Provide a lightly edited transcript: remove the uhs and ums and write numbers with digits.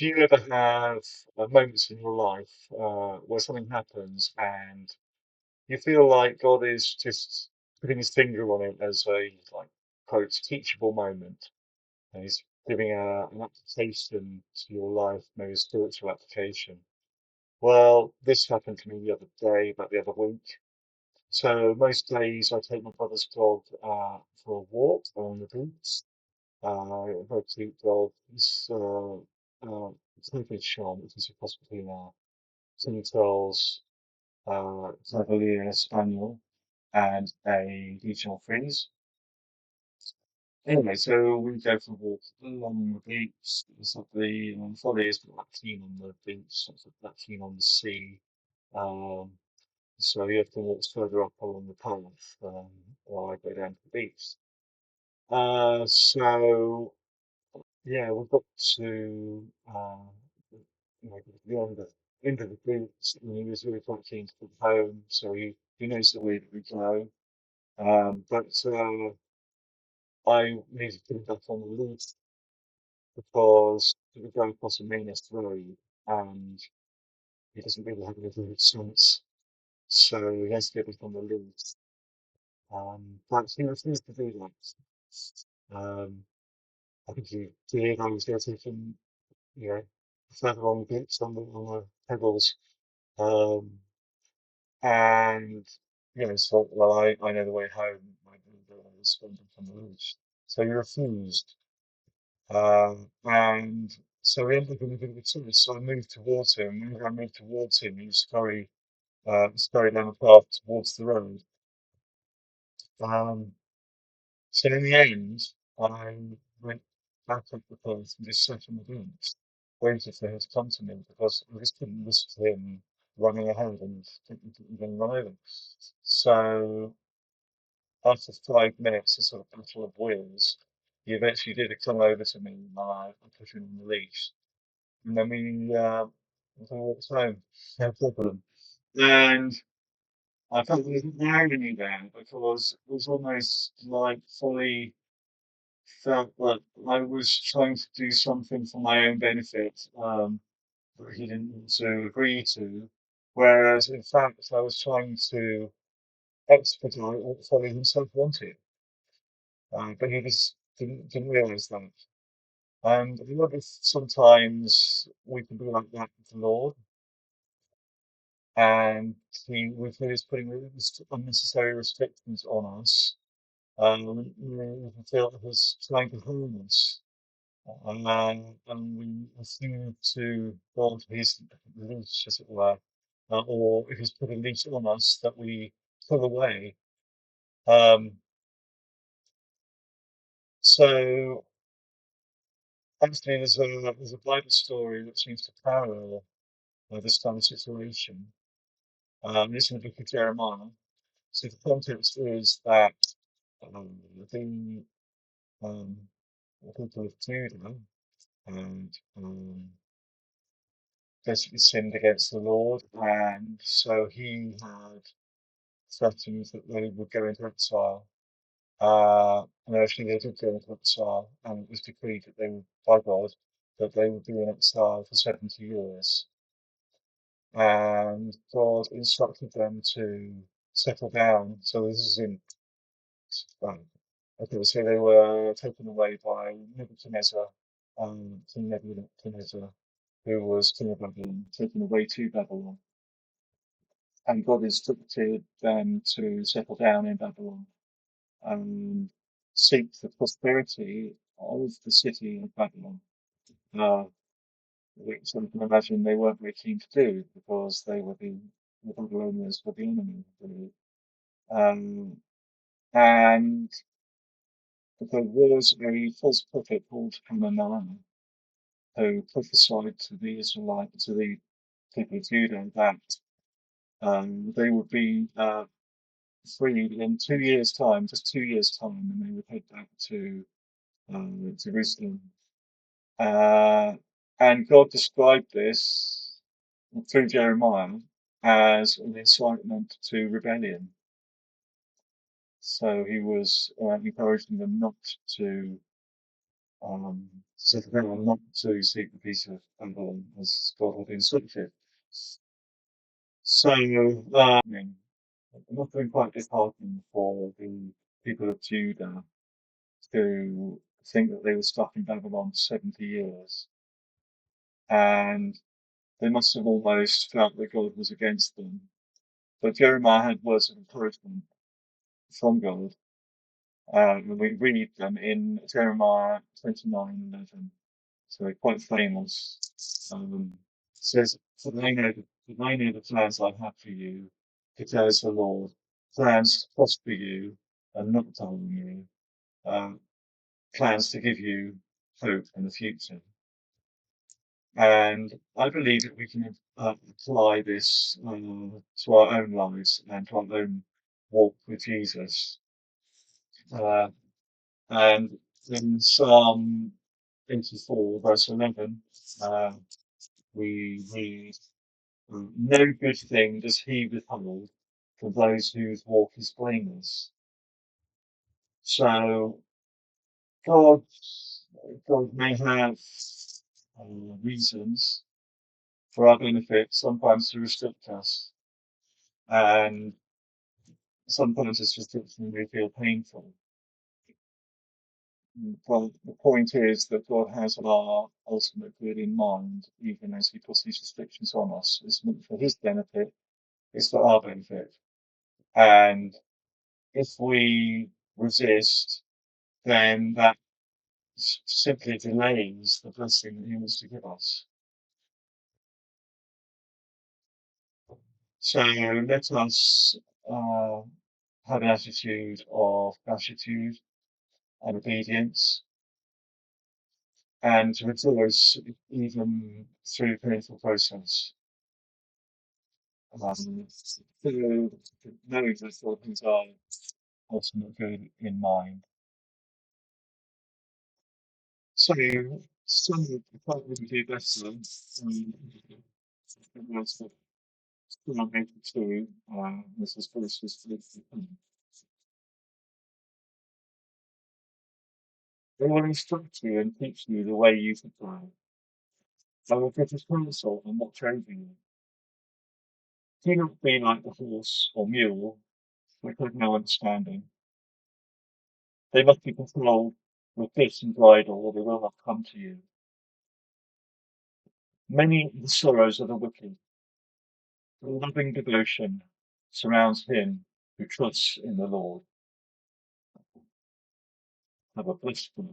Do you ever have moments in your life where something happens and you feel like God is just putting his finger on it as a, like, quote, teachable moment, and he's giving an application to your life, maybe a spiritual application? Well, this happened to me the other day, about the other week. So most days I take my brother's dog for a walk along the beach. A very cute dog. It's named Sean, which is a possibly now. Two Charles, Cavalier Spaniel, and a regional Frise. Anyway, so we go for a walk along the beach. It's lovely. Folly is not that keen on the beach, not that keen on the sea. Um, so he often walks further up along the path while I go down to the beach. So yeah, we got to the end of the beach, and he was really quite keen to come home. So he knows the way that we go. But I needed to get back on the lead because we were going across a mainest road, and he doesn't really have any road sense. So he has to get back on the lead. But he refused to do that. I think he did. I was there taking, you know, further on the beach on the pebbles. Um, and, so, well, I know the way home. I was from the village. So he refused. And so we ended up in a bit of a twist. So I moved towards him. Whenever I moved towards him, he scurried down the path towards the road. Um, so in the end, I went back up the path and just sat on the bench, waited for him to come to me because I just couldn't listen to him running ahead and didn't even run over. So after 5 minutes, a sort of battle of wills, he eventually did come over to me and I put him on the leash. And then we walked home, no problem. And I felt there was an irony there because it was almost like fully felt that I was trying to do something for my own benefit that he didn't want to agree to, whereas in fact I was trying to expedite what Folly himself wanted, but he just didn't realise that. And I wonder if sometimes we can be like that with the Lord, and we feel he's putting unnecessary restrictions on us. We can feel that he's trying to harm us. And we refuse to go on to his leash, as it were, or if he's put a leash on us, that we pull away. Um, so actually, there's a Bible story that seems to parallel this kind of situation. This in the book of Jeremiah. So the context is that um, the, um, the people of Judah and basically sinned against the Lord, and so he had threatened that they would go into exile. And actually, they did go into exile, and it was decreed that they would, by God, that they would be in exile for 70 years. And God instructed them to settle down. So this is in, um, okay, so they were taken away by Nebuchadnezzar, King Nebuchadnezzar, who was king of Babylon, taken away to Babylon. And God instructed them to settle down in Babylon and seek the prosperity of the city of Babylon, uh, which I can imagine they weren't very keen to do because the Babylonians were the enemy, really. Um, and there was a false prophet called Hananiah who prophesied to the people of Judah that they would be freed in 2 years' time, just 2 years' time, and they would head back to Jerusalem. Uh, and God described this through Jeremiah as an incitement to rebellion. So he was encouraging them not to settle down, not to seek the peace of Babylon as God had instructed. So, it must have been quite disheartening for the people of Judah to think that they were stuck in Babylon 70 years. And they must have almost felt that God was against them. But Jeremiah had words of encouragement from God. And we read them in Jeremiah 29:11. So they're quite famous. It says, for I know the plans I have for you, declares the Lord, plans to prosper you and not to harm you, um, plans to give you hope in the future. And I believe that we can apply this to our own lives and to our own walk with Jesus. Uh, and in Psalm 84, verse 11, uh, we read, no good thing does he withhold from those whose walk is blameless. So God, God may have reasons for our benefit, sometimes to restrict us, and sometimes this restriction may feel painful. But the point is that God has our ultimate good in mind, even as He puts these restrictions on us. It's not for His benefit, it's for our benefit. And if we resist, then that simply delays the blessing that He wants to give us. So let us uh, have an attitude of gratitude and obedience, and to rejoice even through the painful process. To know that God has our ultimate good in mind. So, some of the part we do better, was Psalm 82, this is verses 3 to 10. They will instruct you and teach you the way you should go. They will give you counsel and watch over you. Do not be like the horse or mule, which have no understanding. They must be controlled with bit and bridle, or they will not come to you. Many are the sorrows of the wicked, but loving devotion surrounds him who trusts in the Lord. Have a blessed day.